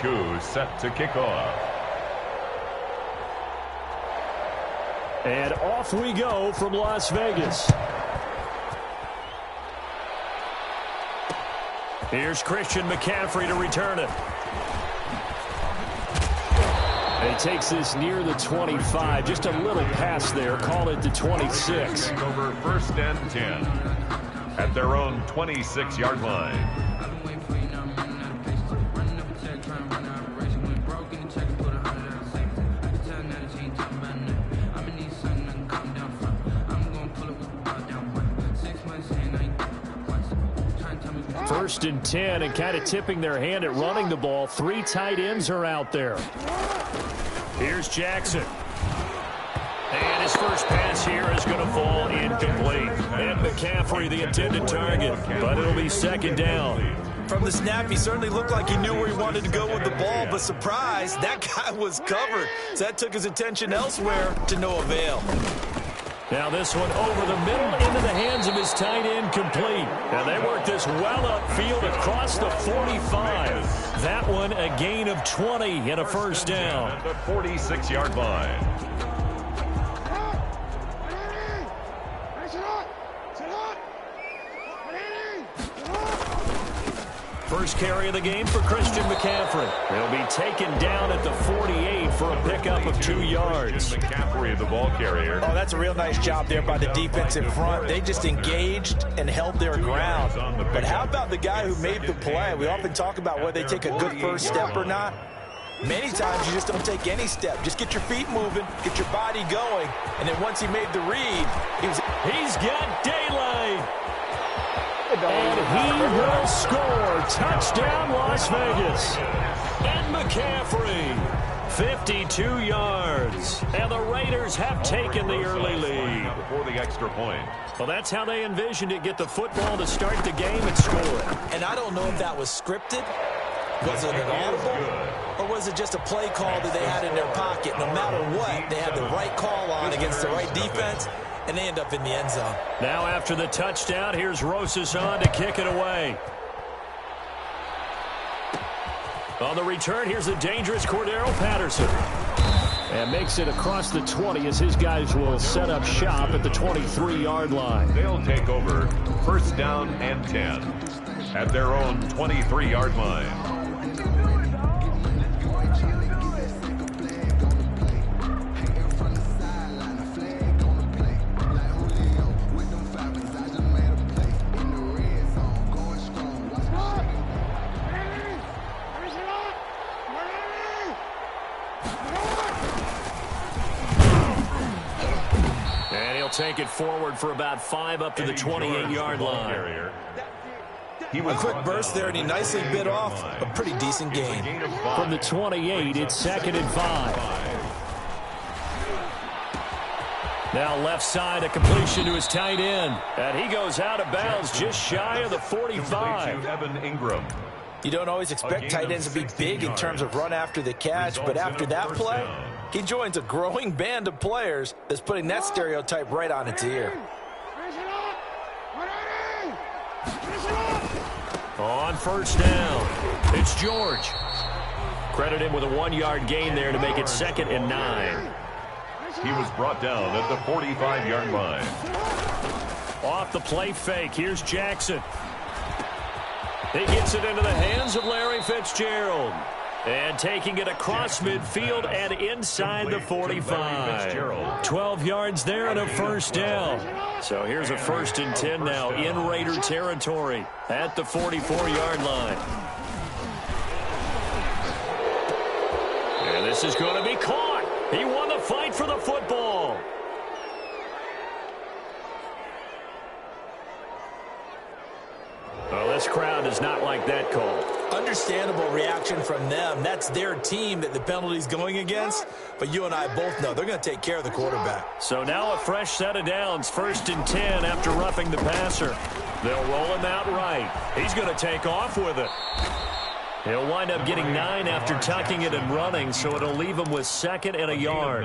Ku set to kick off. And off we go from Las Vegas. Here's Christian McCaffrey to return it. And he takes this near the 25. Just a little pass there. Call it the 26. Over 1st and 10 at their own 26-yard line. First and 10, and kind of tipping their hand at running the ball. 3 tight ends are out there. Here's Jackson. And his first pass here is going to fall incomplete. And McCaffrey, the intended target, but it'll be 2nd down. From the snap, he certainly looked like he knew where he wanted to go with the ball, but surprise, that guy was covered. So that took his attention elsewhere to no avail. Now this one over the middle into the hands of his tight end complete. And they work this well upfield across the 45. That one a gain of 20 and a 1st down. At the 46-yard line. First carry of the game for Christian McCaffrey. He'll be taken down at the 48 for a pickup of 2 yards. McCaffrey, the ball carrier. Oh, that's a real nice job there by the defensive front. They just engaged and held their ground. But how about the guy who made the play? We often talk about whether they take a good first step or not. Many times you just don't take any step. Just get your feet moving, get your body going, and then once he made the read, he's got daylight. And he will score. Touchdown, Las Vegas. And McCaffrey, 52 yards. And the Raiders have taken the early lead. Before the extra point. Well, that's how they envisioned it. Get the football to start the game and score it. And I don't know if that was scripted. Was it an audible? Or was it just a play call that they had in their pocket? No matter what, they had the right call on against the right defense. And they end up in the end zone. Now after the touchdown, here's Rosas on to kick it away. On the return, here's the dangerous Cordero Patterson. And makes it across the 20 as his guys will set up shop at the 23-yard line. They'll take over 1st down and 10 at their own 23-yard line. Take it forward for about 5 up to the 28-yard line. He was a quick burst there, and he nicely bit off a pretty decent gain. From the 28, it's 2nd and 5. Now left side, a completion to his tight end. And he goes out of bounds just shy of the 45. Evan Ingram. You don't always expect tight ends to be big in terms of run after the catch, but after that play, he joins a growing band of players that's putting that stereotype right on its ear. On 1st down, it's George. Credit him with a 1-yard gain there to make it 2nd and 9. He was brought down at the 45-yard line. Off the play fake, here's Jackson. He gets it into the hands of Larry Fitzgerald. And taking it across midfield and inside the 45. 12 yards there and a 1st down. So here's a 1st and 10 now in Raider territory at the 44-yard line. And this is going to be caught. He won the fight for the football. Well, this crowd does not like that call. Understandable reaction from them. That's their team that the penalty's going against. But you and I both know they're going to take care of the quarterback. So now a fresh set of downs. 1st and 10 after roughing the passer. They'll roll him out right. He's going to take off with it. He'll wind up getting 9 after tucking it and running, so it'll leave him with 2nd and a yard.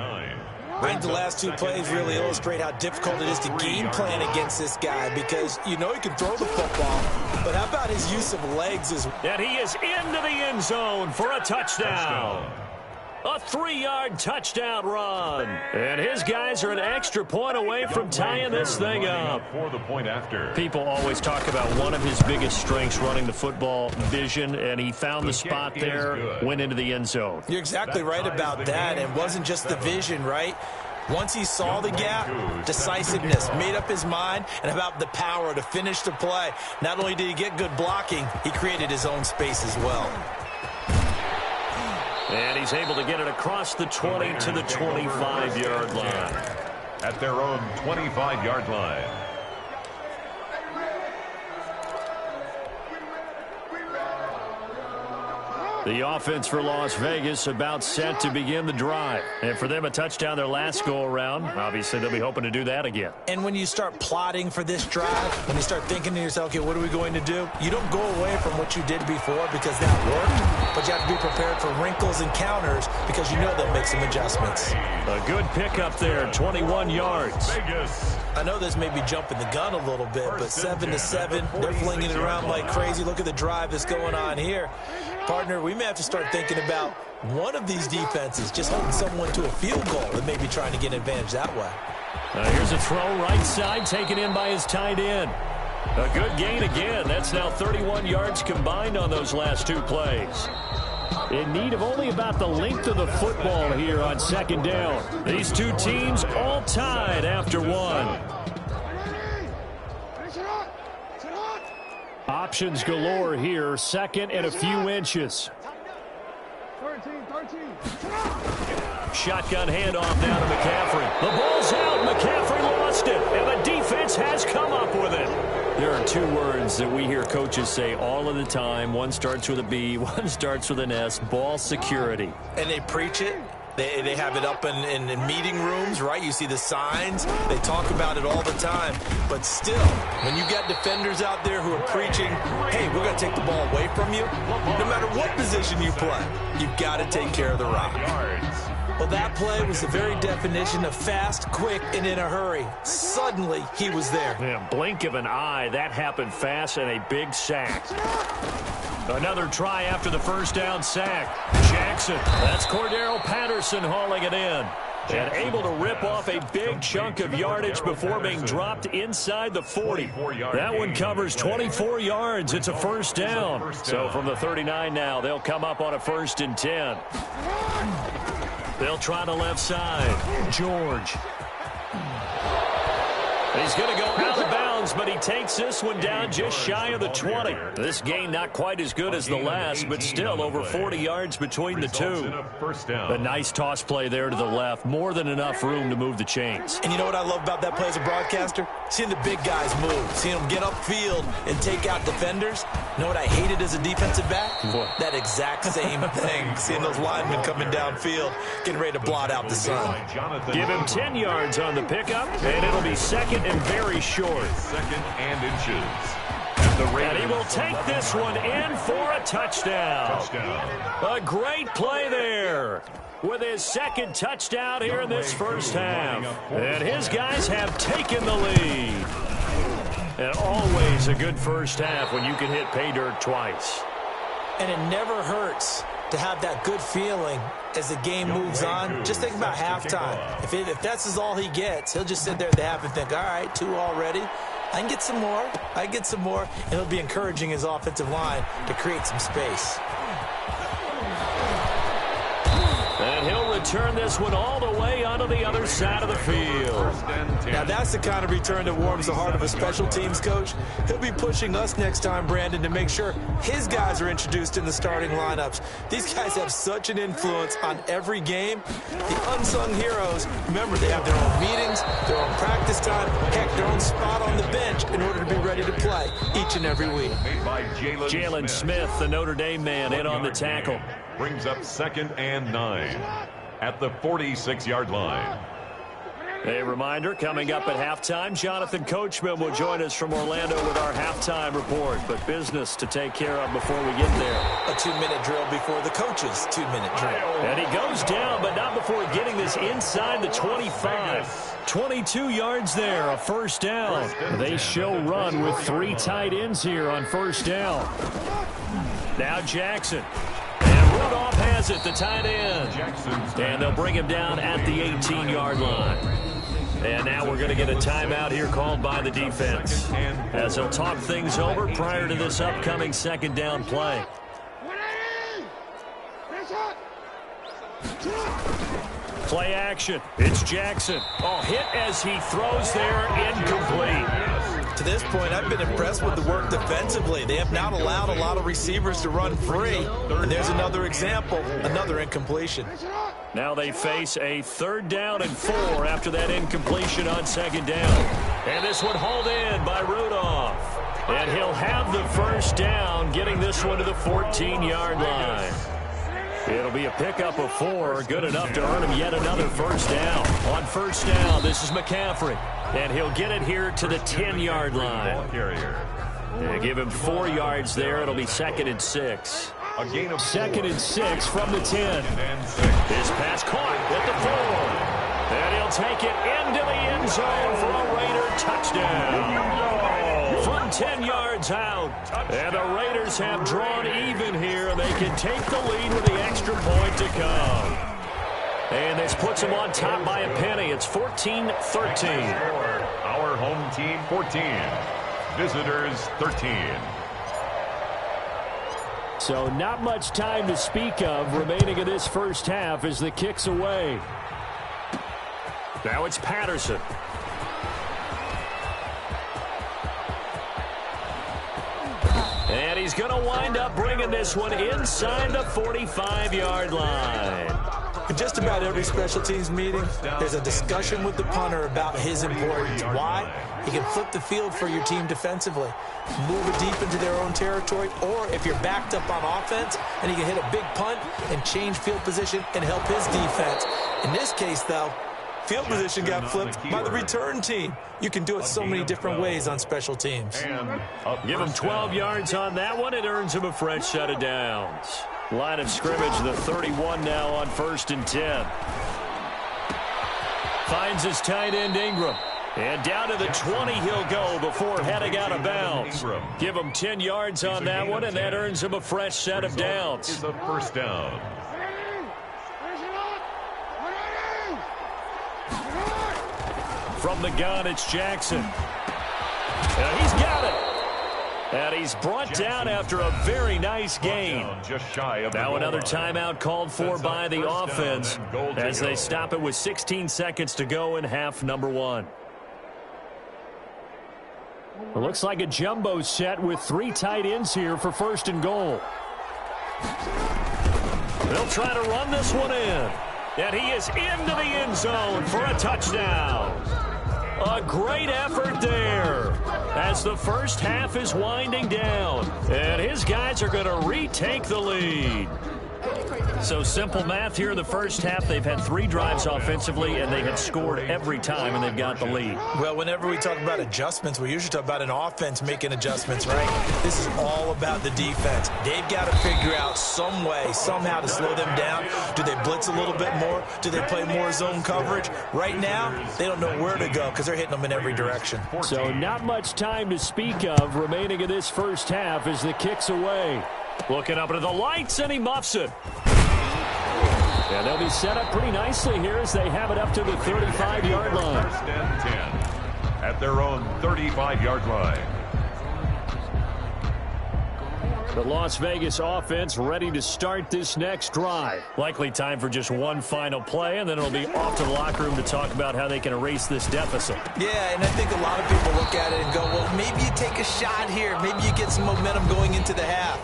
I think the last two plays really illustrate how difficult it is to game plan against this guy because you know he can throw the football, but how about his use of legs as well? And he is into the end zone for a touchdown. A 3-yard touchdown run. And his guys are an extra point away from tying this thing up. For the point after. People always talk about one of his biggest strengths running the football, vision, and he found the spot there, went into the end zone. You're exactly right about that. It wasn't just the vision, right? Once he saw the gap, decisiveness, made up his mind, and about the power to finish the play. Not only did he get good blocking, he created his own space as well. And he's able to get it across the 20 to the 25-yard line. At their own 25-yard line. The offense for Las Vegas about set to begin the drive. And for them, a touchdown their last go-around. Obviously, they'll be hoping to do that again. And when you start plotting for this drive, when you start thinking to yourself, okay, what are we going to do? You don't go away from what you did before because that worked, but you have to be prepared for wrinkles and counters because you know they'll make some adjustments. A good pickup there, 21 yards. Vegas. I know this may be jumping the gun a little bit, but 7-7, they're flinging it around like crazy. Look at the drive that's going on here. Partner, we may have to start thinking about one of these defenses just holding someone to a field goal and maybe trying to get an advantage that way. Here's a throw right side, taken in by his tight end. A good gain again. That's now 31 yards combined on those last two plays. In need of only about the length of the football here on second down. These two teams all tied after one. Options galore here, second and a few inches. Shotgun handoff now to McCaffrey. The ball's out. McCaffrey lost it, and the defense has come up with it. There are two words that we hear coaches say all of the time. One starts with a B, one starts with an S, ball security. And they preach it. They have it up in meeting rooms, right? You see the signs. They talk about it all the time. But still, when you got defenders out there who are preaching, hey, we're going to take the ball away from you, no matter what position you play, you've got to take care of the rock. Well, that play was the very definition of fast, quick, and in a hurry. Suddenly, he was there. Yeah, blink of an eye, that happened fast, and a big sack. Another try after the first down sack. Jackson, that's Cordero Patterson hauling it in. And able to rip off a big chunk of yardage before being dropped inside the 40. That one covers 24 yards. It's a first down. So from the 39 now, they'll come up on a 1st and 10. They'll try the left side. George. He's going to go out of bounds, but he takes this one down just shy of the 20. This gain not quite as good as the last, but still over 40 yards between the two. A nice toss play there to the left. More than enough room to move the chains. And you know what I love about that play as a broadcaster? Seeing the big guys move. Seeing them get upfield and take out defenders. You know what I hated as a defensive back? What? That exact same thing. Seeing those linemen coming downfield, getting ready to blot out the sun. Give him 10 yards on the pickup, and it'll be second and very short. Second and inches. And he will take this one in for a touchdown. A great play there with his second touchdown here in this first half. And his guys have taken the lead. And always a good first half when you can hit pay dirt twice. And it never hurts to have that good feeling as the game moves on. Just think about halftime. If that's all he gets, he'll just sit there at the half and think, all right, 2 already. I can get some more. I get some more. And he'll be encouraging his offensive line to create some space. And he'll return this one all the way onto the other side of the field. Now, that's the kind of return that warms the heart of a special teams coach. He'll be pushing us next time, Brandon, to make sure his guys are introduced in the starting lineups. These guys have such an influence on every game. The unsung heroes, remember, they have their own meetings, their own practice time, heck, their own spot on the bench in order to be ready to play each and every week. Jalen Smith, the Notre Dame man, in on the tackle. Brings up 2nd and 9 at the 46-yard line. A reminder, coming up at halftime, Jonathan Coachman will join us from Orlando with our halftime report. But business to take care of before we get there. A 2-minute drill before the coach's 2-minute drill. And he goes down, but not before getting this inside the 25. 22 yards there, a first down. They show run with 3 tight ends here on first down. Now Jackson. And Rudolph has it, the tight end. And they'll bring him down at the 18-yard line. And now we're going to get a timeout here called by the defense, as they'll talk things over prior to this upcoming second down play. Play action. It's Jackson. Oh, hit as he throws there, incomplete. To this point, I've been impressed with the work defensively. They have not allowed a lot of receivers to run free. And there's another example, another incompletion. Now they face a 3rd down and 4 after that incompletion on 2nd down. And this one hauled in by Rudolph. And he'll have the first down, getting this one to the 14-yard line. It'll be a pickup of 4, good enough to earn him yet another first down. On first down, this is McCaffrey. And he'll get it here to the 10-yard line. And give him 4 yards there. It'll be 2nd and 6. A gain of 2nd and 6 from the 10. His pass caught at the 4. And he'll take it into the end zone for a Raider touchdown. From 10 yards out. And the Raiders have drawn even here. And they can take the lead with the extra point to come. And this puts them on top by a penny. It's 14-13. Our home team 14. Visitors 13. So not much time to speak of remaining in this first half as the kick's away. Now it's Patterson. And he's going to wind up bringing this one inside the 45-yard line. In just about every special teams meeting, there's a discussion with the punter about his importance. Why? He can flip the field for your team defensively, move it deep into their own territory, or if you're backed up on offense, and he can hit a big punt and change field position and help his defense. In this case, though, field position got flipped by the return team. You can do it so many different ways on special teams. Give him 12 yards on that one. It earns him a fresh set of downs. Line of scrimmage, the 31 now on 1st and 10. Finds his tight end Ingram. And down to the 20 he'll go before heading out of bounds. Give him 10 yards on that one, and that earns him a fresh set of downs. Is a first down. From the gun, it's Jackson. And he's got it. And he's brought down after a very nice gain. Now another timeout called for by the offense as they stop it with 16 seconds to go in half number 1. It looks like a jumbo set with 3 tight ends here for 1st and goal. They'll try to run this one in. And he is into the end zone for a touchdown. A great effort there as the first half is winding down. And his guys are going to retake the lead. So simple math here in the first half. They've had 3 drives offensively, and they have scored every time, and they've got the lead. Well, whenever we talk about adjustments, we usually talk about an offense making adjustments, right? This is all about the defense. They've got to figure out some way, somehow to slow them down. Do they blitz a little bit more? Do they play more zone coverage? Right now, they don't know where to go because they're hitting them in every direction. So not much time to speak of remaining in this first half as the kick's away. Looking up into the lights, and he muffs it. And they'll be set up pretty nicely here as they have it up to the 35-yard line. 1st and 10 at their own 35-yard line. The Las Vegas offense ready to start this next drive. Likely time for just one final play, and then it'll be off to the locker room to talk about how they can erase this deficit. Yeah, and I think a lot of people look at it and go, well, maybe you take a shot here. Maybe you get some momentum going into the half.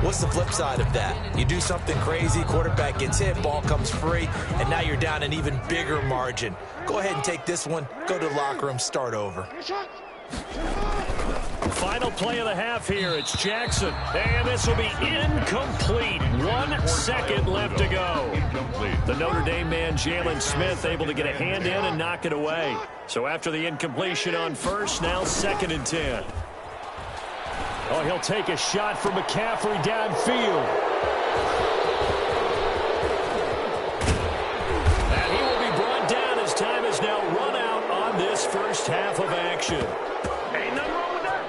What's the flip side of that? You do something crazy, quarterback gets hit, ball comes free, and now you're down an even bigger margin. Go ahead and take this one, go to the locker room, start over. final play of the half here. It's Jackson. And this will be incomplete. 1 second left to go. The Notre Dame man, Jalen Smith, able to get a hand in and knock it away. So after the incompletion on first, now 2nd and 10. Oh, he'll take a shot from McCaffrey downfield. And he will be brought down as time has now run out on this first half of action. Ain't nothing wrong with that.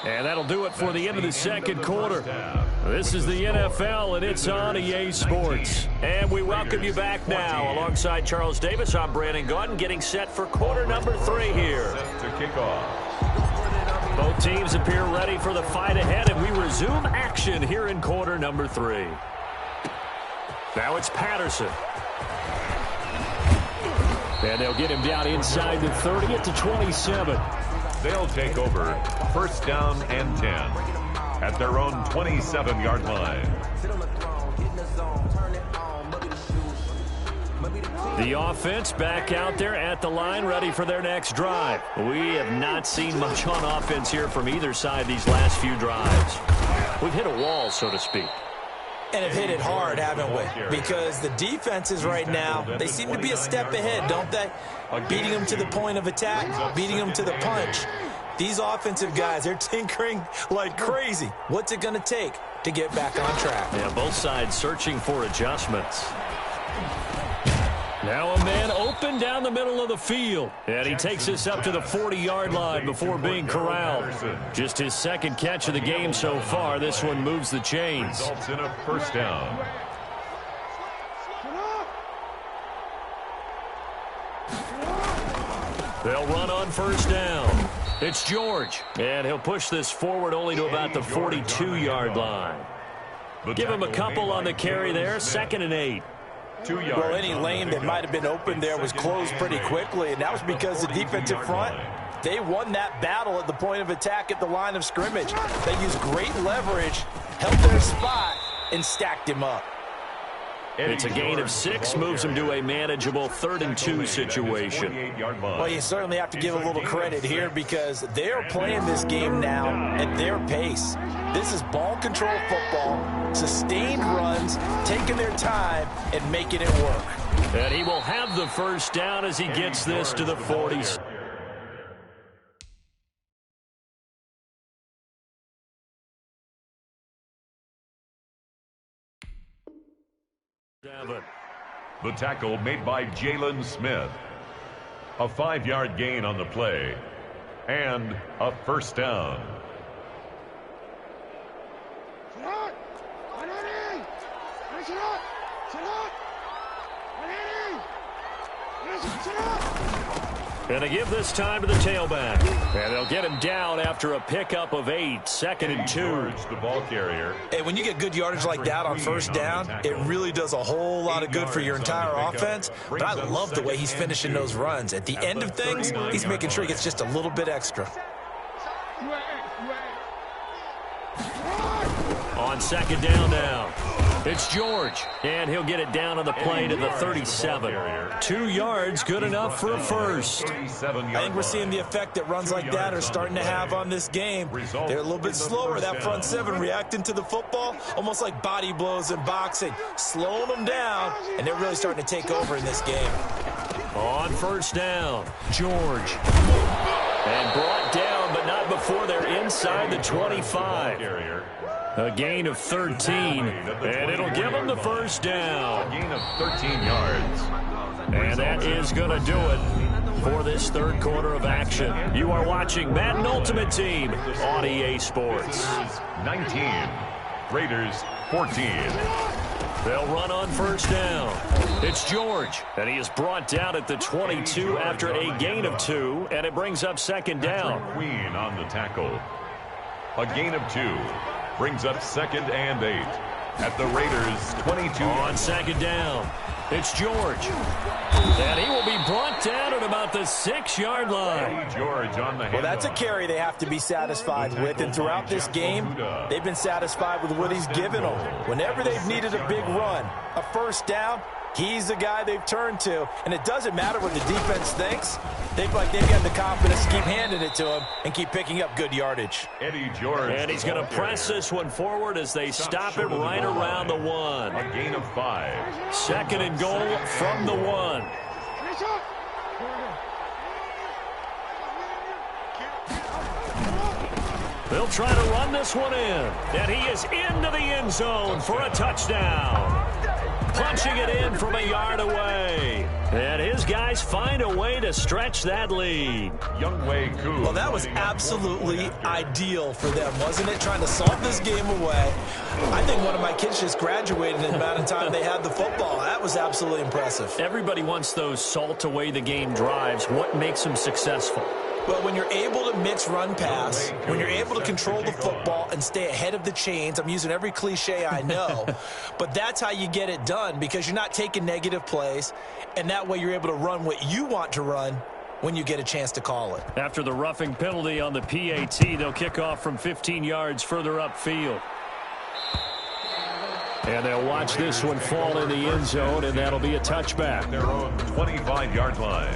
And that'll do it for the end of the second quarter. This is the NFL, and it's on EA Sports. And we welcome you back now. Alongside Charles Davis, I'm Brandon Gaudin, getting set for quarter number 3 here. To kick off. Both teams appear ready for the fight ahead, and we resume action here in quarter number 3. Now it's Patterson. And they'll get him down inside the 30 at the 27. They'll take over 1st down and 10 at their own 27-yard line. The offense back out there at the line, ready for their next drive. We have not seen much on offense here from either side these last few drives. We've hit a wall, so to speak. And have hit it hard, haven't we? Because the defenses right now, they seem to be a step ahead, don't they? Beating them to the point of attack, beating them to the punch. These offensive guys, they're tinkering like crazy. What's it going to take to get back on track? Yeah, both sides searching for adjustments. Now a man open down the middle of the field. And he takes us up to the 40-yard line before being corralled. Just his 2nd catch of the game so far. This one moves the chains. Results in a 1st down. They'll run on 1st down. It's George. And he'll push this forward only to about the 42-yard line. Give him a couple on the carry there. 2nd and 8. Well, any lane that might have been open there was closed pretty quickly, and that was because the defensive front, they won that battle at the point of attack at the line of scrimmage. They used great leverage, held their spot, and stacked him up. It's a gain of 6, moves him to a manageable 3rd and 2 situation. Well, you certainly have to give a little credit here because they're playing this game now at their pace. This is ball control football, sustained runs, taking their time, and making it work. And he will have the 1st down as he gets this to the 40s. The tackle made by Jalen Smith. A 5-yard gain on the play. And a 1st down. And they give this time to the tailback. And they'll get him down after a pickup of 8, 2nd and 2. The ball carrier. And when you get good yardage like that on 1st down, it really does a whole lot of good for your entire offense. But I love the way he's finishing those runs. At the end of things, he's making sure he gets just a little bit extra. On 2nd down now. It's George, and he'll get it down on the play to the 37. 2 yards, good enough for a 1st. I think we're seeing the effect that runs like that are starting to have on this game. They're a little bit slower, that front 7 reacting to the football, almost like body blows in boxing, slowing them down, and they're really starting to take over in this game. On 1st down, George. And brought down, but not before they're inside the 25. A gain of 13, and it'll give them the 1st down. A gain of 13 yards. And that is going to do it for this 3rd quarter of action. You are watching Madden Ultimate Team on EA Sports. 19, Raiders 14. They'll run on 1st down. It's George, and he is brought down at the 22 after a gain of 2, and it brings up 2nd down. Queen on the tackle. A gain of 2. Brings up 2nd and 8 at the Raiders' 22. On 2nd down, it's George. And he will be brought down at about the 6-yard line. George on the Well, that's a carry they have to be satisfied with, and throughout this game, they've been satisfied with what he's given them. Whenever they've needed a big run, a first down, he's the guy they've turned to, and it doesn't matter what the defense thinks. They've got the confidence to keep handing it to him and keep picking up good yardage. Eddie George. And he's going to press this one forward as they stop it right around the 1. A gain of 5. 2nd and goal from the 1. They'll try to run this one in. And he is into the end zone for a touchdown. Punching it in from a yard away. And his guys find a way to stretch that lead. Well, that was absolutely ideal for them, wasn't it? Trying to salt this game away. I think one of my kids just graduated in the amount of time they had the football. That was absolutely impressive. Everybody wants those salt away the game drives. What makes them successful? Well, when you're able to mix run-pass, when you're able to control the football and stay ahead of the chains, I'm using every cliche I know, but that's how you get it done because you're not taking negative plays, and that way you're able to run what you want to run when you get a chance to call it. After the roughing penalty on the PAT, they'll kick off from 15 yards further upfield. And they'll watch this one fall in the end zone, and that'll be a touchback. Their own 25-yard line.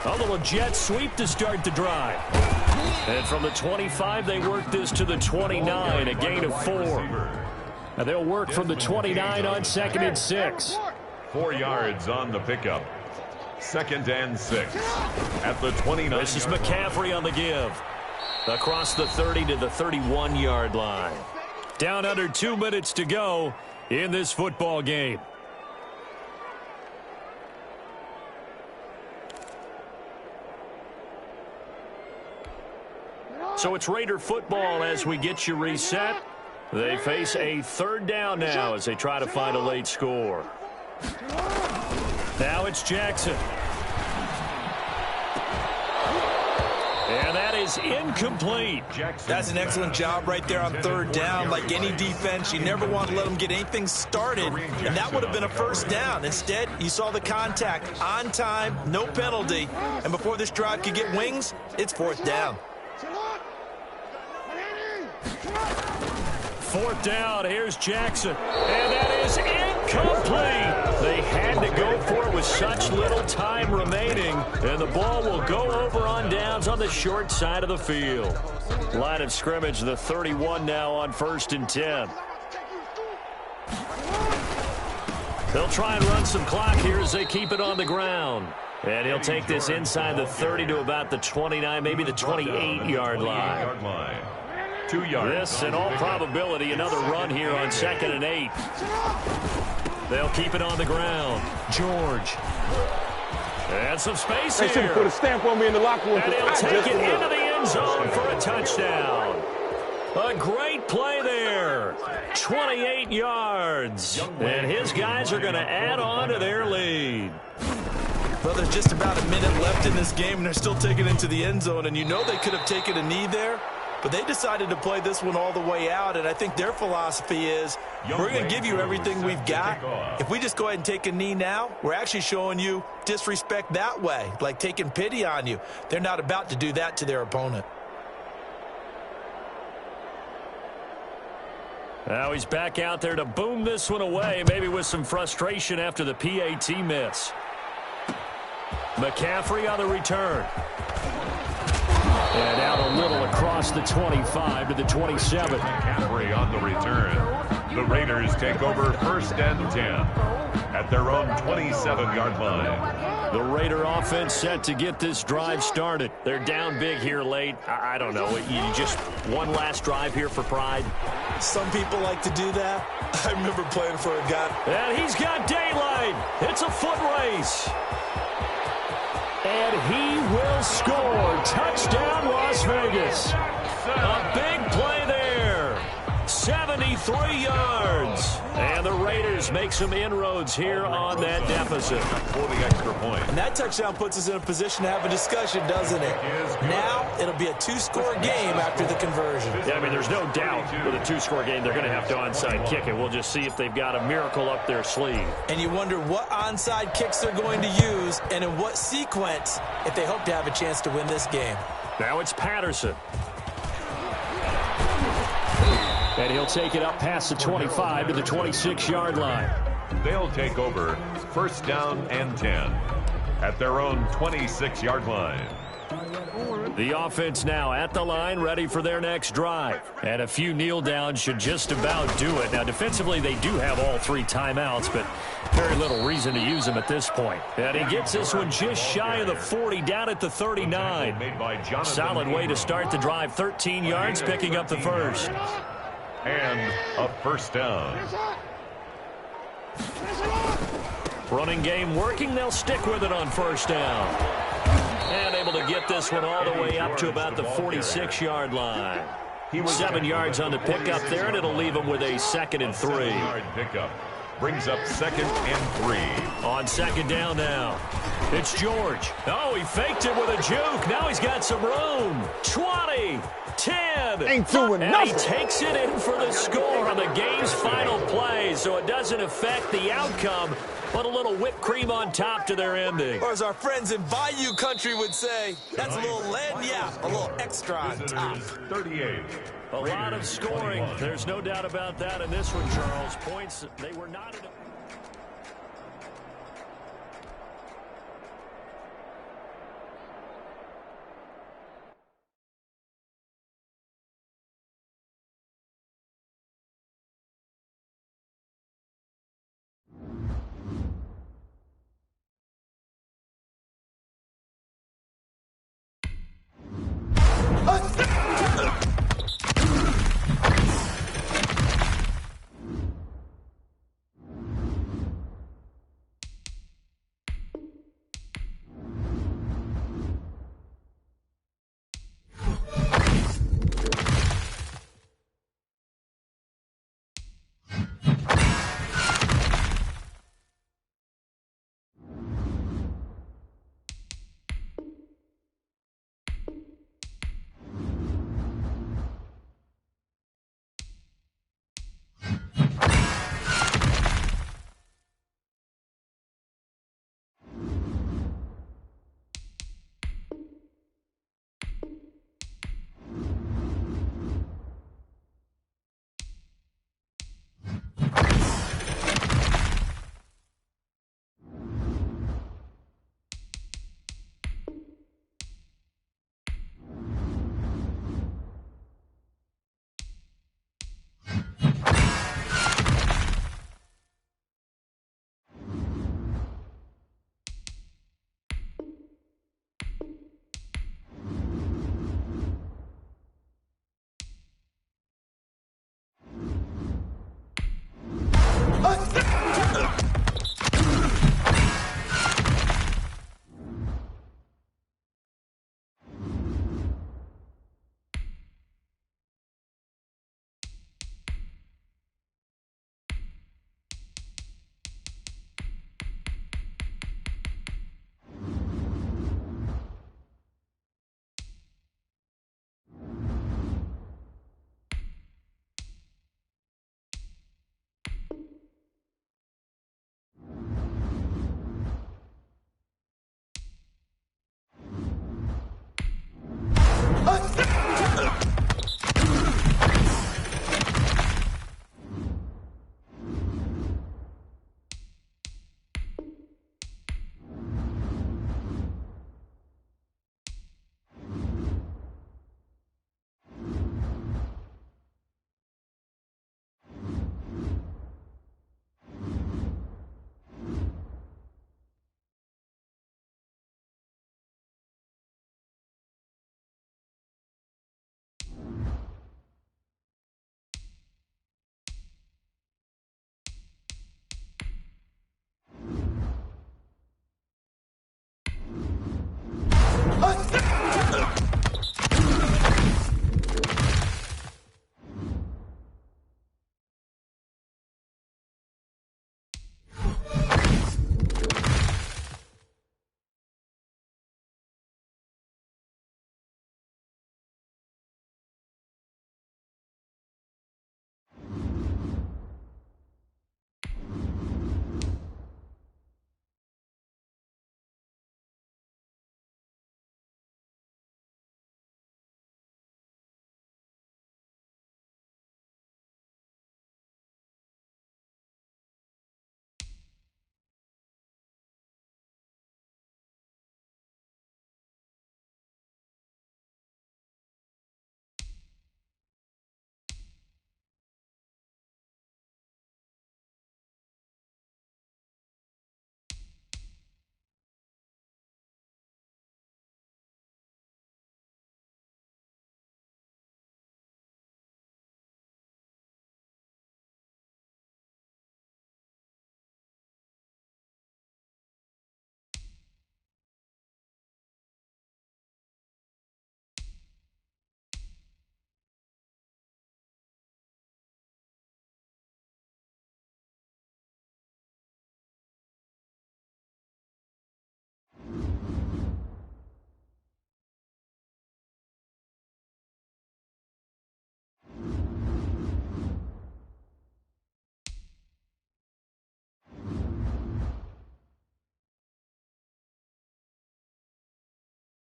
A little jet sweep to start the drive. And from the 25, they work this to the 29, a gain of 4. And they'll work from the 29 on 2nd and 6. 4 yards on the pickup. 2nd and 6 at the 29. This is McCaffrey on the give. Across the 30 to the 31-yard line. Down under 2 minutes to go in this football game. So it's Raider football as we get you reset. They face a 3rd down now as they try to find a late score. Now it's Jackson. And that is incomplete. That's an excellent job right there on 3rd down. Like any defense, you never want to let them get anything started, and that would have been a 1st down. Instead, you saw the contact on time, no penalty, and before this drive could get wings, it's 4th down. 4th down, here's Jackson. And that is incomplete. They had to go for it with such little time remaining. And the ball will go over on downs on the short side of the field. Line of scrimmage, the 31 now on 1st and 10. They'll try and run some clock here as they keep it on the ground. And he'll take this inside the 30 to about the 29, maybe the 28-yard line. 2 yards. This, in all probability, another run here on 2nd and 8. They'll keep it on the ground. George. And some space here. They should put a stamp on me in the locker room. And he'll take it into the end zone for a touchdown. A great play there. 28 yards. And his guys are going to add on to their lead. Well, there's just about a minute left in this game, and they're still taking it into the end zone. And you know they could have taken a knee there, but they decided to play this one all the way out, and I think their philosophy is, we're going to give you everything we've got. If we just go ahead and take a knee now, we're actually showing you disrespect that way, like taking pity on you. They're not about to do that to their opponent. Now he's back out there to boom this one away, maybe with some frustration after the PAT miss. McCaffrey on the return. And out a little across the 25 to the 27. McCaffrey on the return. The Raiders take over 1st and 10 at their own 27-yard line. The Raider offense set to get this drive started. They're down big here late. I don't know. You just one last drive here for pride. Some people like to do that. I remember playing for a guy. And he's got daylight. It's a foot race. And he will score. Touchdown, Las Vegas. A big play there. 7 73 yards. And the Raiders make some inroads here on that deficit. For the extra point. And that touchdown puts us in a position to have a discussion, doesn't it? Now it'll be a two-score game after the conversion. Yeah, I mean, there's no doubt with a two-score game, they're going to have to onside kick it. We'll just see if they've got a miracle up their sleeve. And you wonder what onside kicks they're going to use and in what sequence if they hope to have a chance to win this game. Now it's Patterson. And he'll take it up past the 25 to the 26-yard line. They'll take over first down and 10 at their own 26-yard line. The offense now at the line, ready for their next drive. And a few kneel downs should just about do it. Now, defensively, they do have all 3 timeouts, but very little reason to use them at this point. And he gets this one just shy of the 40, down at the 39. Solid way to start the drive. 13 yards, picking up the first. And a first down. Running game working. They'll stick with it on first down. And able to get this one all the way up to about the 46-yard line. 7 yards on the pickup there, and it'll leave him with a 2nd and 3. 7-yard pickup brings up 2nd and 3. On second down now. It's George. Oh, he faked it with a juke. Now he's got some room. 20, 10. Ain't doing and nothing. He takes it in for the score on the game's final play, so it doesn't affect the outcome, but a little whipped cream on top to their ending. Or as our friends in Bayou Country would say, that's a little a little extra on top. 38. A lot of scoring. There's no doubt about that in this one, Charles. Points, they were not...